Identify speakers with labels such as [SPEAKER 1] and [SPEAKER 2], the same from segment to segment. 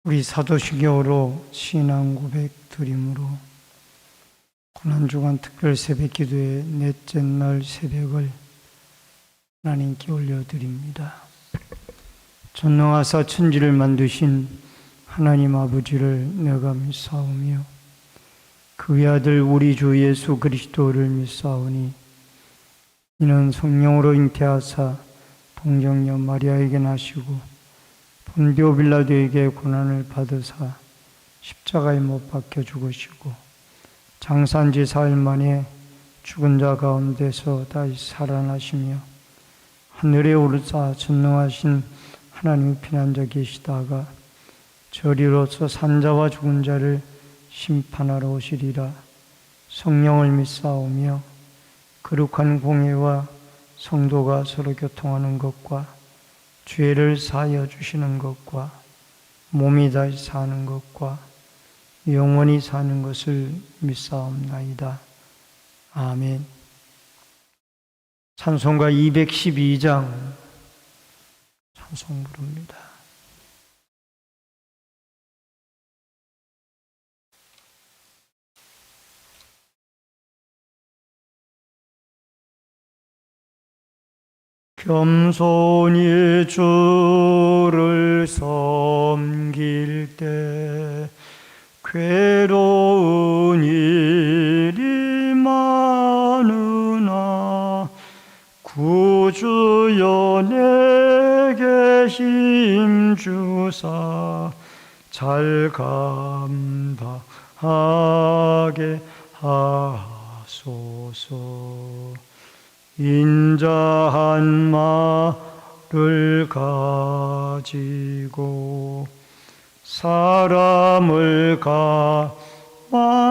[SPEAKER 1] 우리 사도신경으로 신앙 고백 드림으로 고난주간 특별 새벽 기도의 넷째 날 새벽을 하나님께 올려드립니다. 전능하사 천지를 만드신 하나님 아버지를 내가 믿사오며 그의 아들 우리 주 예수 그리스도를 믿사오니 이는 성령으로 잉태하사 동정녀 마리아에게 나시고 본디오 빌라도에게 고난을 받으사 십자가에 못 박혀 죽으시고 장사한 지 사흘 만에 죽은 자 가운데서 다시 살아나시며 하늘에 오르사 전능하신 하나님의 피난자 계시다가 저리로서 산자와 죽은 자를 심판하러 오시리라. 성령을 믿사오며 거룩한 공예와 성도가 서로 교통하는 것과 죄를 사하여 주시는 것과 몸이 다시 사는 것과 영원히 사는 것을 믿사옵나이다. 아멘. 찬송가 212장 찬송 부릅니다. 겸손히 주를 섬길 때 괴로운 일이 많으나 구주여 내게 힘주사 잘 감당하게 하소서. 인자한 말을 가지고 사람을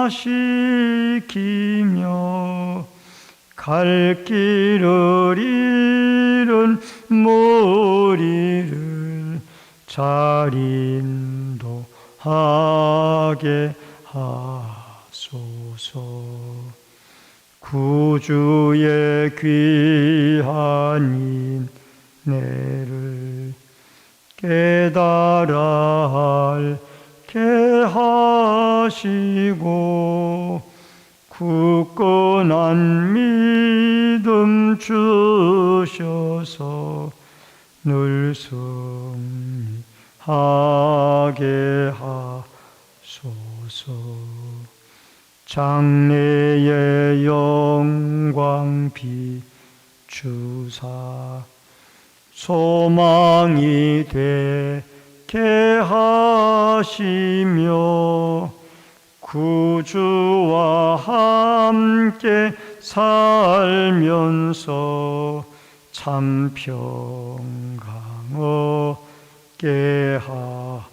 [SPEAKER 1] 감화시키며 갈 길을 잃은 무리를 잘 인도하게 하소서. 구주의 귀한 인내를 깨달아 알게 하시고 굳건한 믿음 주셔서 늘 승리하게 하소서. 장래의 영광 비추사 소망이 되게 하시며 구주와 함께 살면서 참 평강 얻게 하소서.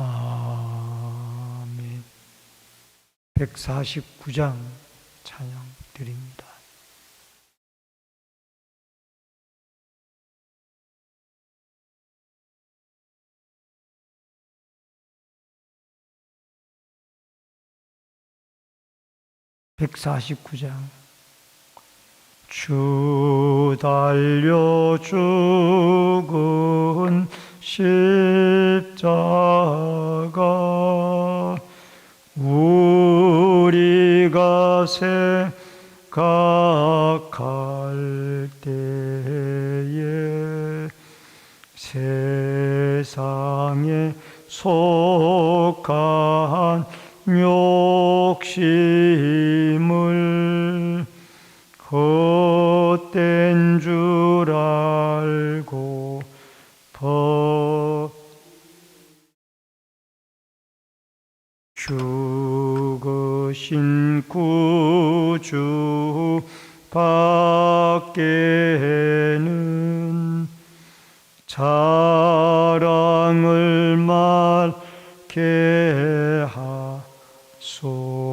[SPEAKER 1] 아멘. 149장 찬양 드립니다. 주 달려 죽은 십자가 우리가 생각할 때에 세상에 속한 욕심을 헛된 줄 알고 죽으신 구주 밖에는 자랑을 말게 하소서.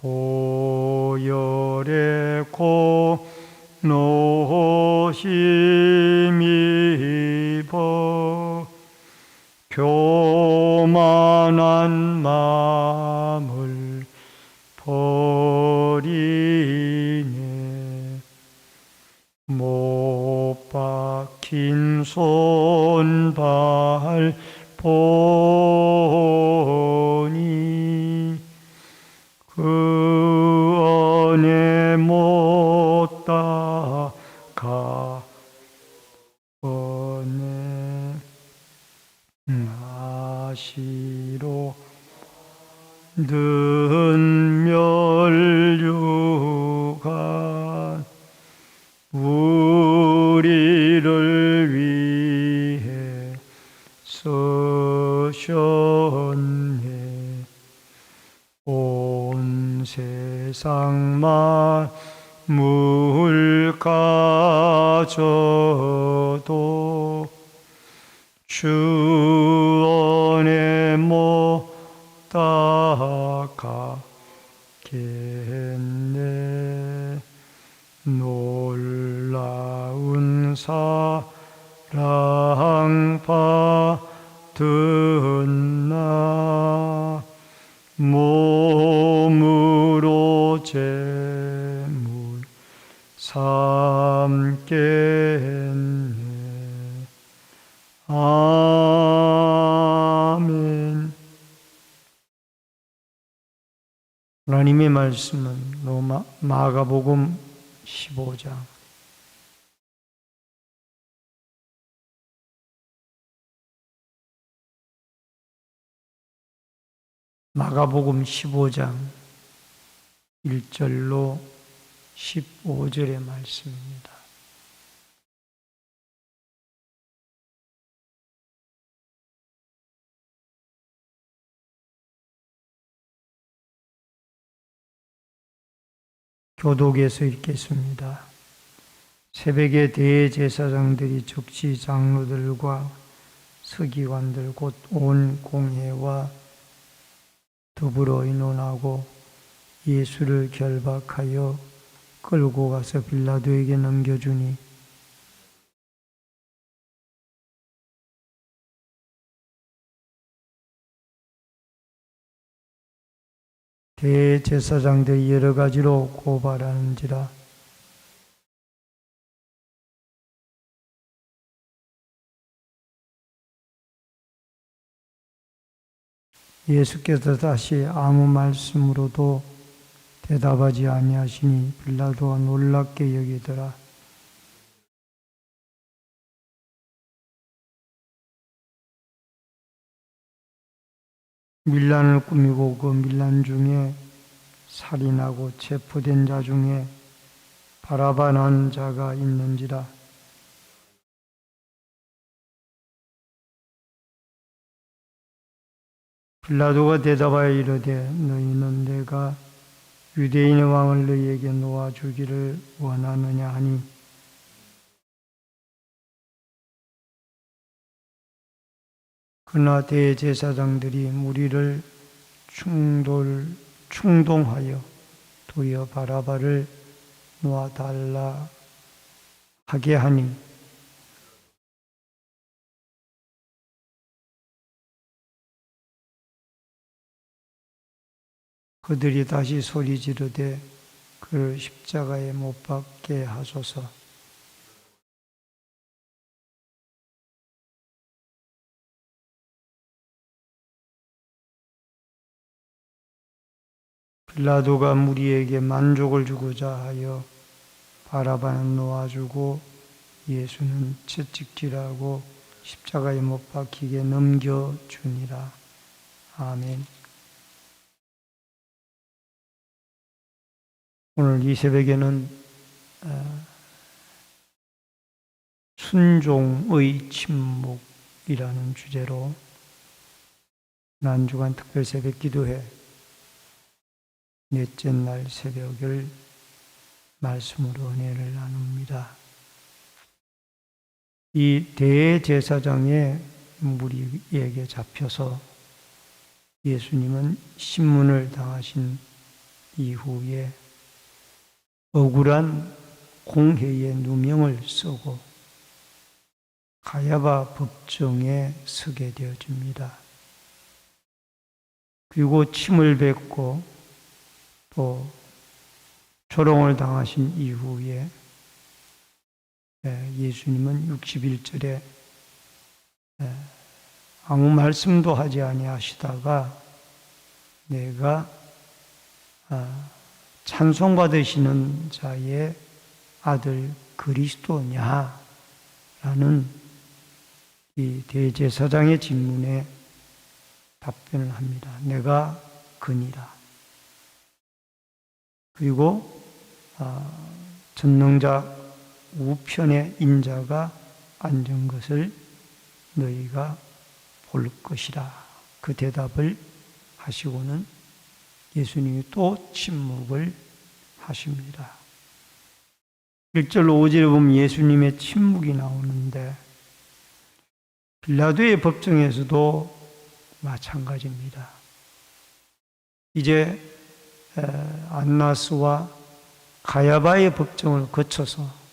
[SPEAKER 1] 보혈의 공로 힘입어 교만한 마음을 버리네. 못 박혀 긴 손발 보니 그 안에 못다 가보네. 나시로 든 멸류관 우리를 위해 쓰셨네. 온 세상 만물 가져도 주 안에 못다 가겠네. 놀라운 사랑 받은 나 몸으로 제물 삼겠네. 아멘. 하나님의 말씀은 마가복음 15장 마가복음 15장 1절로 15절의 말씀입니다. 교독에서 읽겠습니다. 새벽에 대제사장들이 즉시 장로들과 서기관들 곧 온 공회와 더불어 의논하고 예수를 결박하여 끌고 가서 빌라도에게 넘겨주니 대제사장들이 여러 가지로 고발하는지라. 예수께서 다시 아무 말씀으로도 대답하지 아니하시니 빌라도가 놀랍게 여기더라. 밀란을 꾸미고 그 밀란 중에 살인하고 체포된 자 중에 바라바라는 자가 있는지라. 빌라도가 대답하여 이르되 너희는 내가 유대인의 왕을 너희에게 놓아주기를 원하느냐 하니 그러나 대제사장들이 무리를 충동하여 도리어 바라바를 놓아달라 하게 하니 그들이 다시 소리 지르되 그를 십자가에 못 박게 하소서. 빌라도가 무리에게 만족을 주고자 하여 바라바는 놓아주고 예수는 채찍질하고 십자가에 못 박히게 넘겨주니라. 아멘. 오늘 이 새벽에는 순종의 침묵이라는 주제로 난주간 특별 새벽 기도회 넷째 날 새벽을 말씀으로 은혜를 나눕니다. 이 대제사장의 무리에게 잡혀서 예수님은 신문을 당하신 이후에 억울한 공회의 누명을 쓰고 가야바 법정에 서게 되어집니다. 그리고 침을 뱉고 또 조롱을 당하신 이후에 예수님은 61절에 아무 말씀도 하지 아니하시다가 내가 찬송받으시는 자의 아들 그리스도냐? 라는 이 대제사장의 질문에 답변을 합니다. 내가 그니라. 그리고 전능자 우편에 인자가 앉은 것을 너희가 볼 것이라. 그 대답을 하시고는 예수님이 또 침묵을 하십니다. 1절 5절에 보면 예수님의 침묵이 나오는데 빌라도의 법정에서도 마찬가지입니다. 이제 안나스와 가야바의 법정을 거쳐서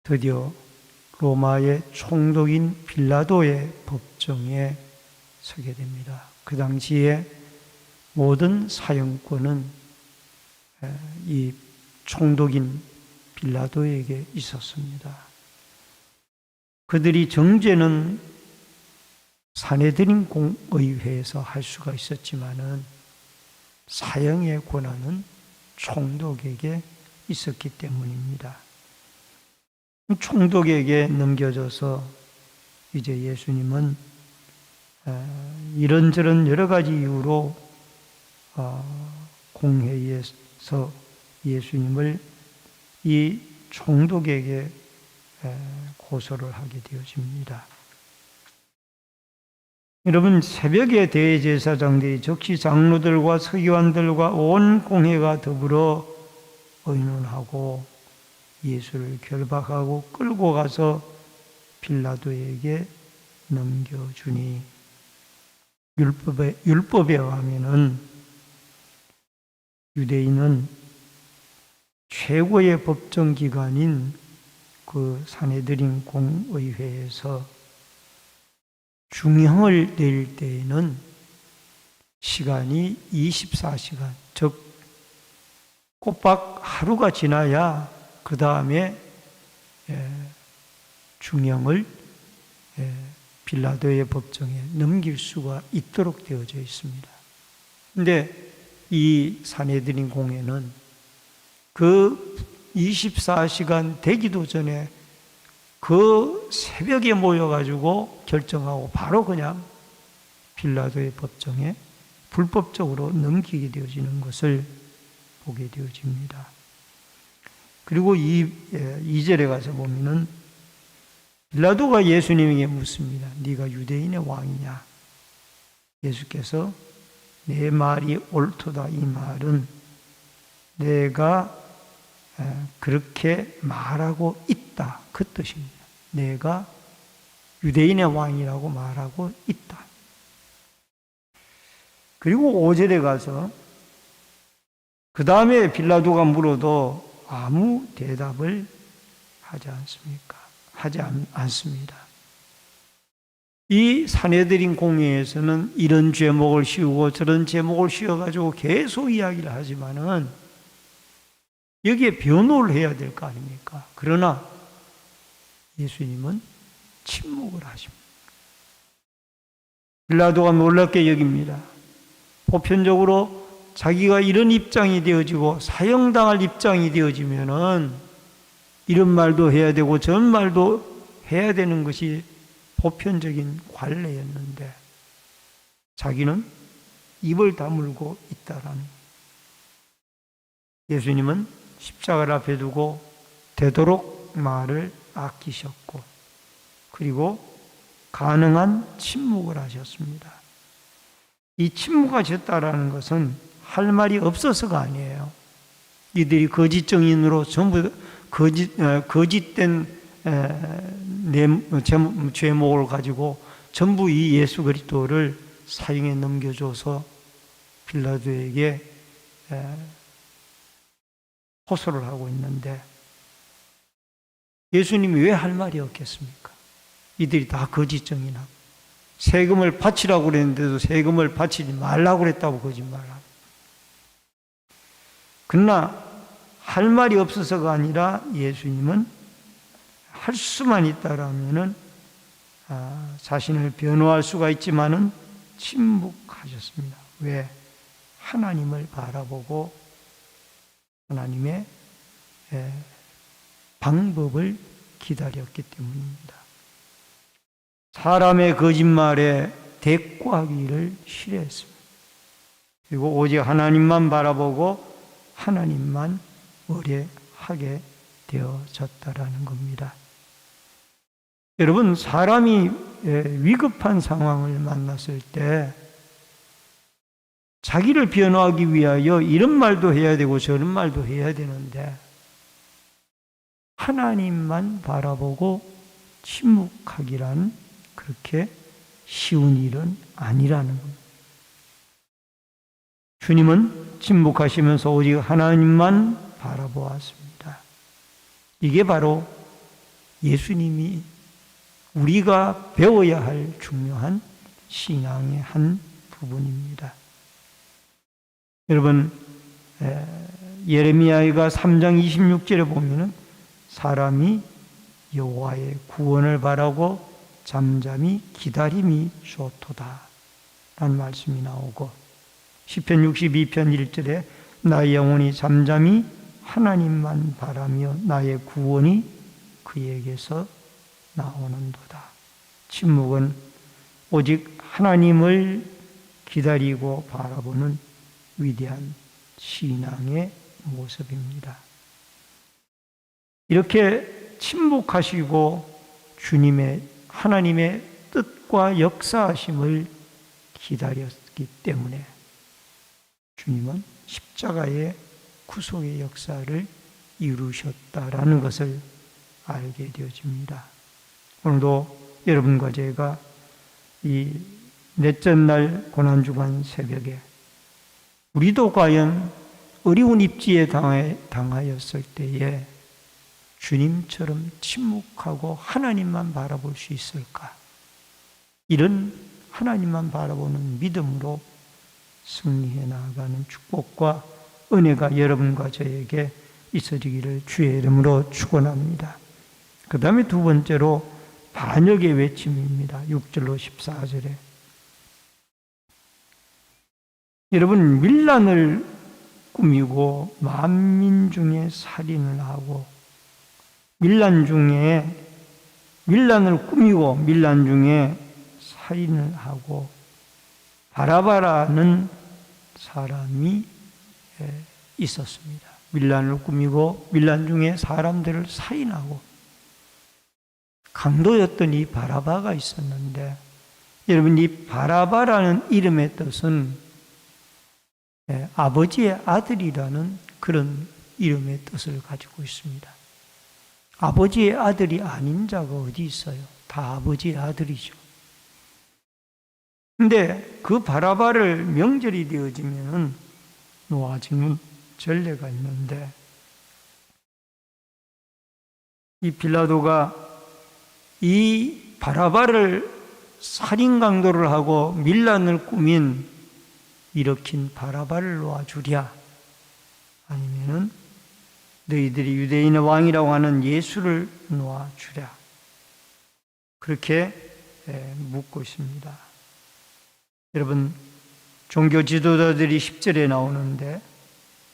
[SPEAKER 1] 드디어 로마의 총독인 빌라도의 법정에 서게 됩니다. 그 당시에 모든 사형권은 이 총독인 빌라도에게 있었습니다. 그들이 정죄는 사내들인 공의회에서 할 수가 있었지만은 사형의 권한은 총독에게 있었기 때문입니다. 총독에게 넘겨져서 이제 예수님은 이런저런 여러 가지 이유로 공회에서 예수님을 이 총독에게 고소를 하게 되어집니다. 여러분, 새벽에 대제사장들이 즉시 장로들과 서기관들과 온 공회가 더불어 의논하고 예수를 결박하고 끌고 가서 빌라도에게 넘겨주니 율법에 의하면은 유대인은 최고의 법정기관인 그 사내들인 공의회에서 중형을 내릴 때에는 시간이 24시간, 즉 꼬박 하루가 지나야 그 다음에 중형을 빌라도의 법정에 넘길 수가 있도록 되어져 있습니다. 그런데 이 사내들인 공회는 그 24시간 되기도 전에 그 새벽에 모여가지고 결정하고 바로 그냥 빌라도의 법정에 불법적으로 넘기게 되어지는 것을 보게 되어집니다. 그리고 2절에 가서 보면은 빌라도가 예수님에게 묻습니다. 네가 유대인의 왕이냐? 예수께서 내 말이 옳도다. 이 말은 내가 그렇게 말하고 있다. 그 뜻입니다. 내가 유대인의 왕이라고 말하고 있다. 그리고 5절에 가서 그 다음에 빌라도가 물어도 아무 대답을 하지 않습니까? 하지 않습니다. 이 사내들인 공회에서는 이런 제목을 씌우고 저런 제목을 씌워가지고 계속 이야기를 하지만은 여기에 변호를 해야 될 거 아닙니까? 그러나 예수님은 침묵을 하십니다. 빌라도가 놀랍게 여깁니다. 보편적으로 자기가 이런 입장이 되어지고 사형당할 입장이 되어지면은 이런 말도 해야 되고 저런 말도 해야 되는 것이 보편적인 관례였는데 자기는 입을 다물고 있다라는. 예수님은 십자가를 앞에 두고 되도록 말을 아끼셨고 그리고 가능한 침묵을 하셨습니다. 이 침묵하셨다라는 것은 할 말이 없어서가 아니에요. 이들이 거짓 증인으로 전부 거짓된 죄목을 가지고 전부 이 예수 그리스도를 사형에 넘겨줘서 빌라도에게 호소를 하고 있는데 예수님이 왜 할 말이 없겠습니까? 이들이 다 거짓 증인하고 세금을 바치라고 그랬는데도 세금을 바치지 말라고 그랬다고 거짓말하고. 그러나 할 말이 없어서가 아니라 예수님은 할 수만 있다라면은 자신을 변호할 수가 있지만은 침묵하셨습니다. 왜? 하나님을 바라보고 하나님의 방법을 기다렸기 때문입니다. 사람의 거짓말에 대꾸하기를 싫어했습니다. 그리고 오직 하나님만 바라보고 하나님만 의뢰하게 되어졌다라는 겁니다. 여러분, 사람이 위급한 상황을 만났을 때 자기를 변호하기 위하여 이런 말도 해야 되고 저런 말도 해야 되는데 하나님만 바라보고 침묵하기란 그렇게 쉬운 일은 아니라는 겁니다. 주님은 침묵하시면서 오직 하나님만 바라보았습니다. 이게 바로 예수님이 우리가 배워야 할 중요한 신앙의 한 부분입니다. 여러분, 예레미야가 3장 26절에 보면은 사람이 여호와의 구원을 바라고 잠잠히 기다림이 좋도다 라는 말씀이 나오고, 시편 62편 1절에 나의 영혼이 잠잠히 하나님만 바라며 나의 구원이 그에게서 나오는도다. 침묵은 오직 하나님을 기다리고 바라보는 위대한 신앙의 모습입니다. 이렇게 침묵하시고 하나님의 뜻과 역사하심을 기다렸기 때문에 주님은 십자가의 구속의 역사를 이루셨다라는 것을 알게 되어집니다. 오늘도 여러분과 제가 이 넷째 날 고난주간 새벽에 우리도 과연 어려운 입지에 당하였을 때에 주님처럼 침묵하고 하나님만 바라볼 수 있을까? 이런 하나님만 바라보는 믿음으로 승리해 나아가는 축복과 은혜가 여러분과 저에게 있어지기를 주의 이름으로 축원합니다. 그 다음에 두 번째로 반역의 외침입니다. 6절로 14절에 여러분, 밀란을 꾸미고 만민 중에 살인을 하고 밀란 중에 살인을 하고 바라바라는 사람이 있었습니다. 밀란을 꾸미고 밀란 중에 사람들을 살인하고 강도였던 이 바라바가 있었는데, 여러분, 이 바라바라는 이름의 뜻은 아버지의 아들이라는 그런 이름의 뜻을 가지고 있습니다. 아버지의 아들이 아닌 자가 어디 있어요? 다 아버지의 아들이죠. 근데 그 바라바를 명절이 되어지면 놓아지는 전례가 있는데, 이 빌라도가 이 바라바를 살인 강도를 하고 밀란을 일으킨 바라바를 놓아주랴, 아니면은 너희들이 유대인의 왕이라고 하는 예수를 놓아주랴, 그렇게 묻고 있습니다. 여러분, 종교 지도자들이 10절에 나오는데,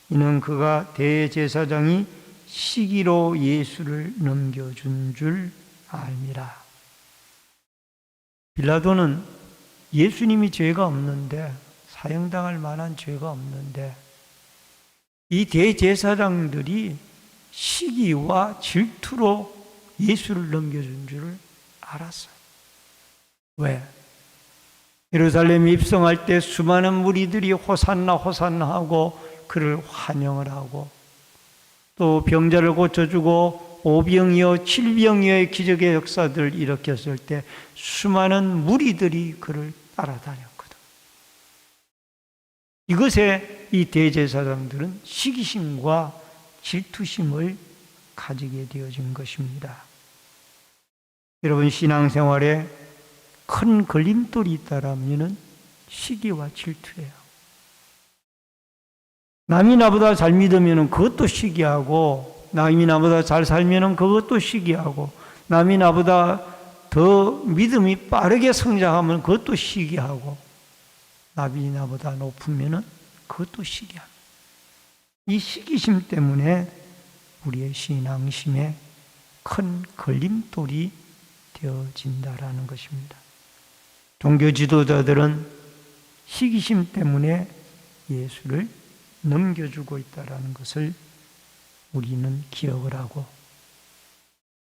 [SPEAKER 1] 이는 그가 대제사장이 시기로 예수를 넘겨준 줄 알미라. 빌라도는 예수님이 죄가 없는데, 사형당할 만한 죄가 없는데, 이 대제사장들이 시기와 질투로 예수를 넘겨준 줄 알았어요. 왜? 예루살렘에 입성할 때 수많은 무리들이 호산나 호산나 하고 그를 환영을 하고, 또 병자를 고쳐주고 5병이요 7병이요의 기적의 역사들을 일으켰을 때 수많은 무리들이 그를 따라다녔거든. 이것에 이 대제사장들은 시기심과 질투심을 가지게 되어진 것입니다. 여러분, 신앙생활에 큰 걸림돌이 있다라면 시기와 질투예요. 남이 나보다 잘 믿으면 그것도 시기하고, 남이 나보다 잘 살면 그것도 시기하고, 남이 나보다 더 믿음이 빠르게 성장하면 그것도 시기하고, 남이 나보다 높으면 그것도 시기합니다. 이 시기심 때문에 우리의 신앙심에 큰 걸림돌이 되어진다라는 것입니다. 종교 지도자들은 시기심 때문에 예수를 넘겨주고 있다는 것을 우리는 기억을 하고,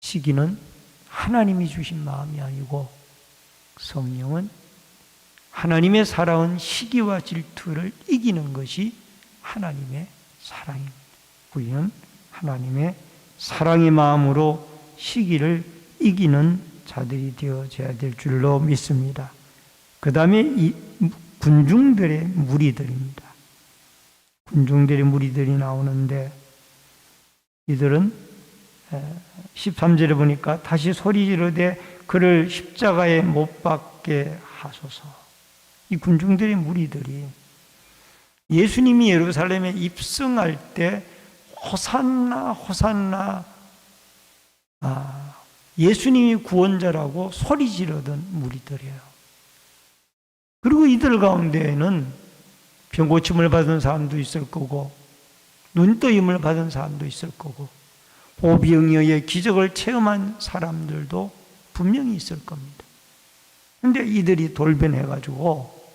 [SPEAKER 1] 시기는 하나님이 주신 마음이 아니고 성령은 하나님의 사랑은 시기와 질투를 이기는 것이 하나님의 사랑입니다. 우리는 하나님의 사랑의 마음으로 시기를 이기는 자들이 되어져야 될 줄로 믿습니다. 그 다음에 이 군중들의 무리들입니다. 군중들의 무리들이 나오는데, 이들은 13절에 보니까 다시 소리 지르되 그를 십자가에 못 박게 하소서. 이 군중들의 무리들이 예수님이 예루살렘에 입성할 때 호산나 호산나, 예수님이 구원자라고 소리 지르던 무리들이에요. 그리고 이들 가운데에는 병고침을 받은 사람도 있을 거고, 눈떠임을 받은 사람도 있을 거고, 오병이어의 기적을 체험한 사람들도 분명히 있을 겁니다. 그런데 이들이 돌변해가지고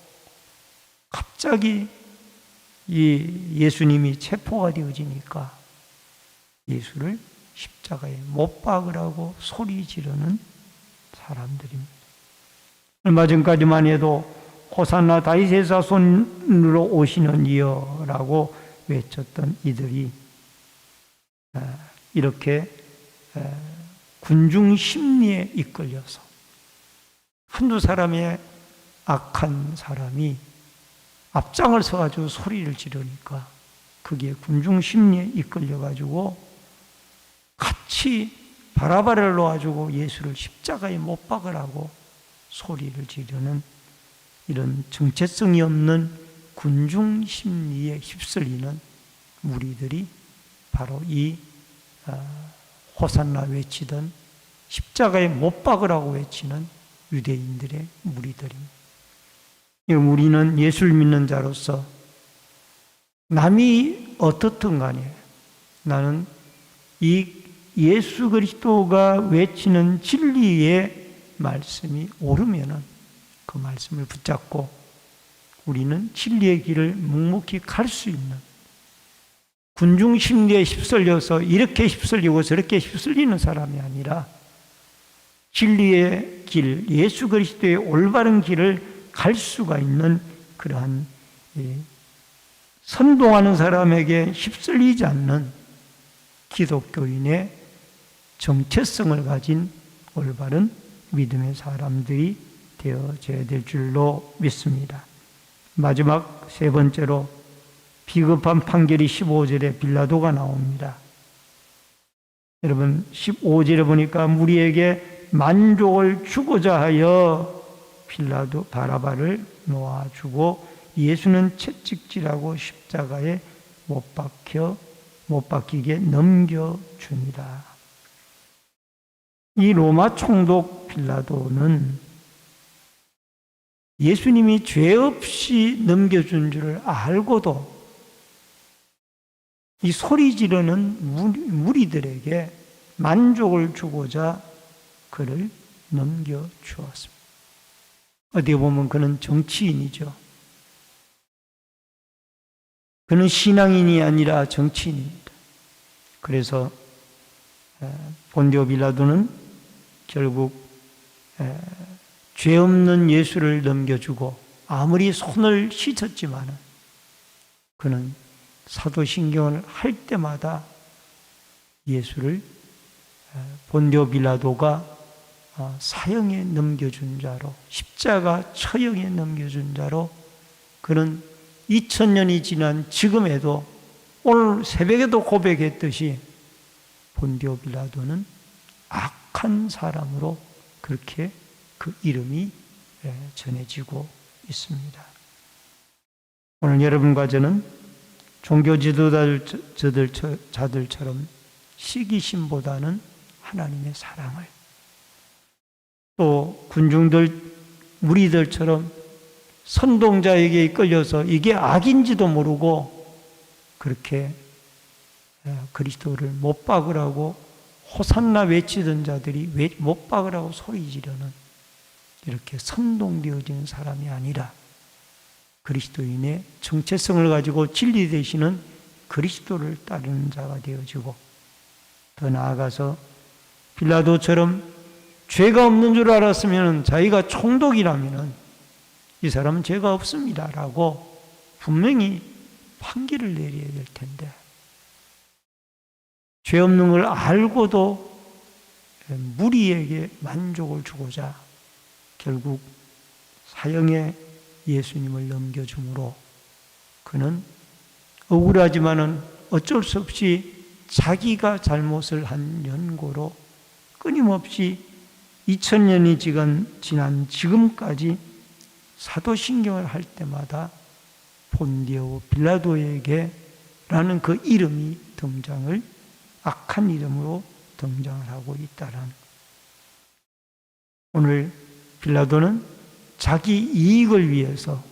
[SPEAKER 1] 갑자기 이 예수님이 체포가 되어지니까 예수를 십자가에 못 박으라고 소리 지르는 사람들입니다. 얼마 전까지만 해도 호산나 다윗의 자손으로 오시는 이여라고 외쳤던 이들이 이렇게 군중 심리에 이끌려서 한두 사람의 악한 사람이 앞장을 서가지고 소리를 지르니까 그게 군중 심리에 이끌려가지고 같이 바라바를 놓아주고 예수를 십자가에 못 박으라고 소리를 지르는 이런 정체성이 없는 군중 심리에 휩쓸리는 무리들이 바로 이 호산나 외치던 십자가에 못 박으라고 외치는 유대인들의 무리들입니다. 우리는 예수를 믿는 자로서 남이 어떻든 간에 나는 이 예수 그리스도가 외치는 진리의 말씀이 옳으면은 그 말씀을 붙잡고 우리는 진리의 길을 묵묵히 갈 수 있는, 군중 심리에 휩쓸려서 이렇게 휩쓸리고 저렇게 휩쓸리는 사람이 아니라 진리의 길, 예수 그리스도의 올바른 길을 갈 수가 있는 그러한 선동하는 사람에게 휩쓸리지 않는 기독교인의 정체성을 가진 올바른 믿음의 사람들이 되어져야 될 줄로 믿습니다. 마지막 세 번째로 비겁한 판결이 15절에 빌라도가 나옵니다. 여러분 15절에 보니까 무리에게 만족을 주고자 하여 빌라도 바라바를 놓아주고 예수는 채찍질하고 십자가에 못 박히게 넘겨줍니다. 이 로마 총독 빌라도는 예수님이 죄 없이 넘겨준 줄을 알고도 이 소리 지르는 무리들에게 만족을 주고자 그를 넘겨주었습니다. 어디에 보면 그는 정치인이죠. 그는 신앙인이 아니라 정치인입니다. 그래서 본디오 빌라도는 결국 죄 없는 예수를 넘겨주고 아무리 손을 씻었지만은 그는 사도신경을 할 때마다 예수를 본디오 빌라도가 사형에 넘겨준 자로, 십자가 처형에 넘겨준 자로, 그는 2000년이 지난 지금에도 오늘 새벽에도 고백했듯이 본디오 빌라도는 악한 사람으로 그렇게 그 이름이 전해지고 있습니다. 오늘 여러분과 저는 종교 지도자들처럼 시기심보다는 하나님의 사랑을, 또 군중들, 무리들처럼 선동자에게 이끌려서 이게 악인지도 모르고 그렇게 그리스도를 못 박으라고 호산나 외치던 자들이 못 박으라고 소리 지르는, 이렇게 선동되어지는 사람이 아니라 그리스도인의 정체성을 가지고 진리 되시는 그리스도를 따르는 자가 되어지고, 더 나아가서 빌라도처럼 죄가 없는 줄 알았으면, 자기가 총독이라면 이 사람은 죄가 없습니다라고 분명히 판결을 내려야 될 텐데, 죄 없는 걸 알고도 무리에게 만족을 주고자 결국 사형에 예수님을 넘겨주므로 그는 억울하지만은 어쩔 수 없이 자기가 잘못을 한 연고로 끊임없이 2000년이 지난 지금까지 사도신경을 할 때마다 본디오 빌라도에게 라는 그 이름이 등장을, 악한 이름으로 등장을 하고 있다는, 오늘 빌라도는 자기 이익을 위해서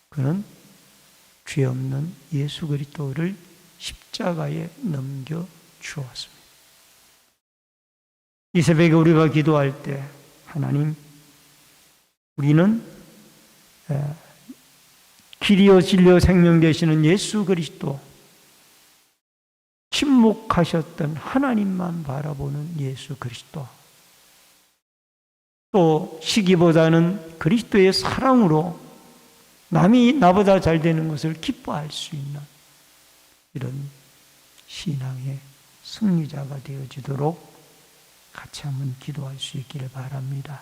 [SPEAKER 1] 그는 죄 없는 예수 그리스도를 십자가에 넘겨 주었습니다. 이 새벽에 우리가 기도할 때, 하나님, 우리는 길이요 진리요 생명 되시는 예수 그리스도, 침묵하셨던 하나님만 바라보는 예수 그리스도, 또 시기보다는 그리스도의 사랑으로 남이 나보다 잘 되는 것을 기뻐할 수 있는 이런 신앙의 승리자가 되어지도록 같이 한번 기도할 수 있기를 바랍니다.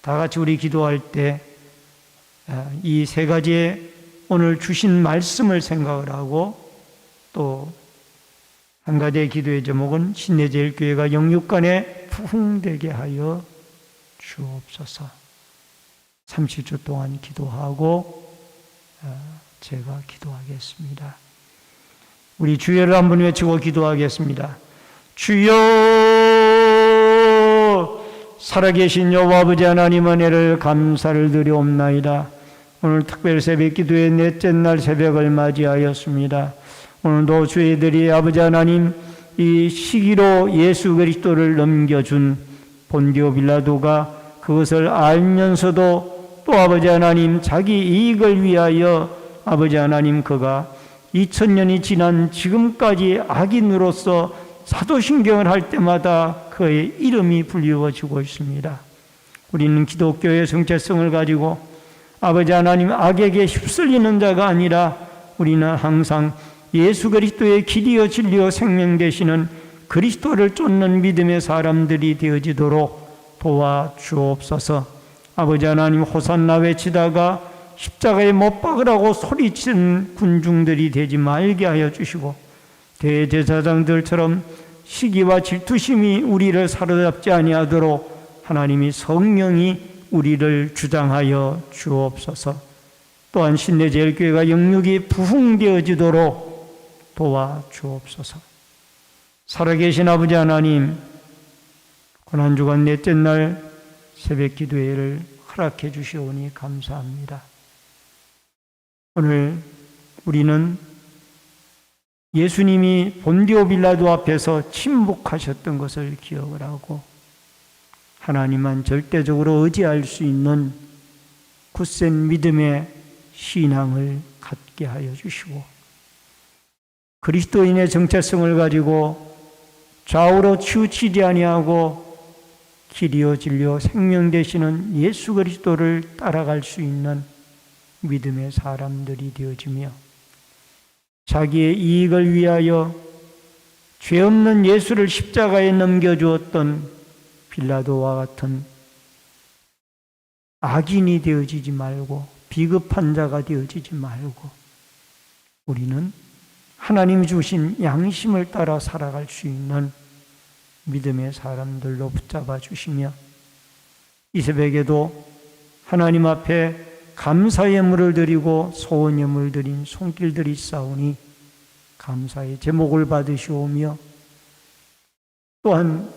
[SPEAKER 1] 다 같이 우리 기도할 때 이 세 가지의 오늘 주신 말씀을 생각을 하고, 또 한 가지의 기도의 제목은 신내제일교회가 영육간에 부흥되게 하여 주옵소서. 30초 동안 기도하고 제가 기도하겠습니다. 우리 주여를 한번 외치고 기도하겠습니다. 주여, 살아계신 여호와 아버지 하나님 은혜를 감사를 드리옵나이다. 오늘 특별 새벽 기도의 넷째 날 새벽을 맞이하였습니다. 오늘도 저희들이 아버지 하나님, 이 시기로 예수 그리스도를 넘겨준 본디오 빌라도가 그것을 알면서도 또 아버지 하나님, 자기 이익을 위하여 아버지 하나님, 그가 2000년이 지난 지금까지 악인으로서 사도신경을 할 때마다 그의 이름이 불리워지고 있습니다. 우리는 기독교의 정체성을 가지고 아버지 하나님, 악에게 휩쓸리는 자가 아니라 우리는 항상 예수 그리스도의 길이요 진리요 생명 되시는 그리스도를 쫓는 믿음의 사람들이 되어지도록 도와주옵소서. 아버지 하나님, 호산나 외치다가 십자가에 못 박으라고 소리치는 군중들이 되지 말게 하여 주시고, 대제사장들처럼 시기와 질투심이 우리를 사로잡지 아니하도록 하나님이 성령이 우리를 주장하여 주옵소서. 또한 신내제일교회가 영육이 부흥되어지도록 도와주옵소서. 살아계신 아버지 하나님, 고난주간 넷째 날 새벽 기도회를 허락해 주시오니 감사합니다. 오늘 우리는 예수님이 본디오 빌라도 앞에서 침묵하셨던 것을 기억을 하고, 하나님만 절대적으로 의지할 수 있는 굳센 믿음의 신앙을 갖게 하여 주시고, 그리스도인의 정체성을 가지고 좌우로 치우치지 아니하고 길이요 진리요 생명 되시는 예수 그리스도를 따라갈 수 있는 믿음의 사람들이 되어지며, 자기의 이익을 위하여 죄 없는 예수를 십자가에 넘겨주었던 빌라도와 같은 악인이 되어지지 말고, 비급한 자가 되어지지 말고, 우리는 하나님이 주신 양심을 따라 살아갈 수 있는 믿음의 사람들로 붙잡아 주시며, 이 새벽에도 하나님 앞에 감사 예물을 드리고 소원 예물 드린 손길들이 있사오니 감사의 제목을 받으시오며, 또한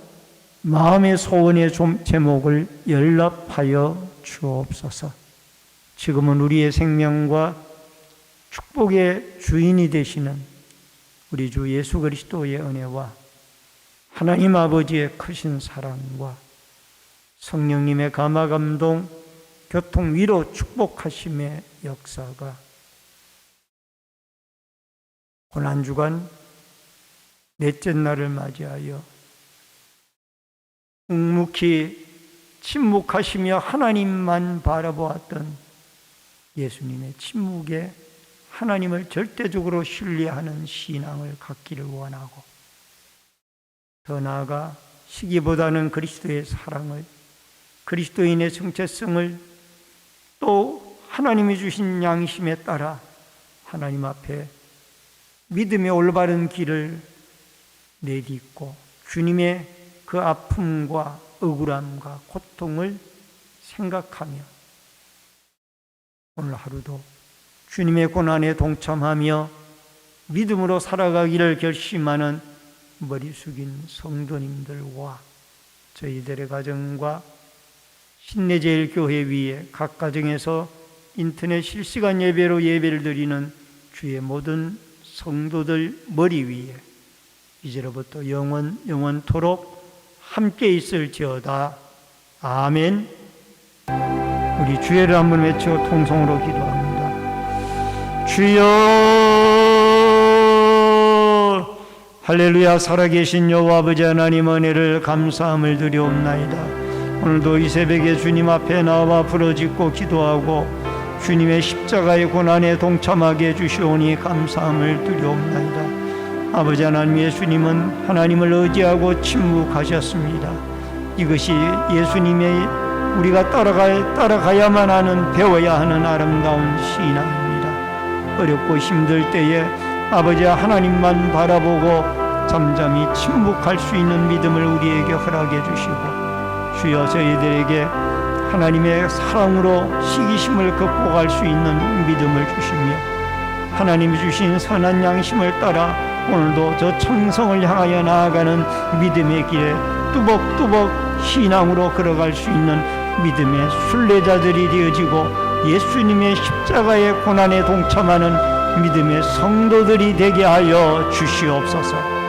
[SPEAKER 1] 마음의 소원의 제목을 연락하여 주옵소서. 지금은 우리의 생명과 축복의 주인이 되시는 우리 주 예수 그리스도의 은혜와 하나님 아버지의 크신 사랑과 성령님의 감화 감동, 교통 위로 축복하심의 역사가 고난주간 넷째 날을 맞이하여 묵묵히 침묵하시며 하나님만 바라보았던 예수님의 침묵에 하나님을 절대적으로 신뢰하는 신앙을 갖기를 원하고, 더 나아가 시기보다는 그리스도의 사랑을, 그리스도인의 정체성을, 또 하나님이 주신 양심에 따라 하나님 앞에 믿음의 올바른 길을 내딛고 주님의 그 아픔과 억울함과 고통을 생각하며 오늘 하루도 주님의 고난에 동참하며 믿음으로 살아가기를 결심하는 머리 숙인 성도님들과 저희들의 가정과 신내제일교회 위에 각 가정에서 인터넷 실시간 예배로 예배를 드리는 주의 모든 성도들 머리 위에 이제로부터 영원토록 함께 있을지어다. 아멘. 우리 주의를 한번 외쳐 통성으로 기도합니다. 주여, 할렐루야. 살아계신 여호와 아버지 하나님, 은혜를 감사함을 드리옵나이다. 오늘도 이 새벽에 주님 앞에 나와 부르짖고 기도하고 주님의 십자가의 고난에 동참하게 해주시오니 감사함을 드리옵나이다. 아버지 하나님, 예수님은 하나님을 의지하고 침묵하셨습니다. 이것이 예수님의 우리가 따라가야만 하는, 배워야 하는 아름다운 신앙입니다. 어렵고 힘들 때에 아버지 하나님만 바라보고 잠잠히 침묵할 수 있는 믿음을 우리에게 허락해 주시고, 주여 저희들에게 하나님의 사랑으로 시기심을 극복할 수 있는 믿음을 주시며 하나님이 주신 선한 양심을 따라 오늘도 저 청성을 향하여 나아가는 믿음의 길에 뚜벅뚜벅 신앙으로 걸어갈 수 있는 믿음의 순례자들이 되어지고 예수님의 십자가의 고난에 동참하는 믿음의 성도들이 되게 하여 주시옵소서.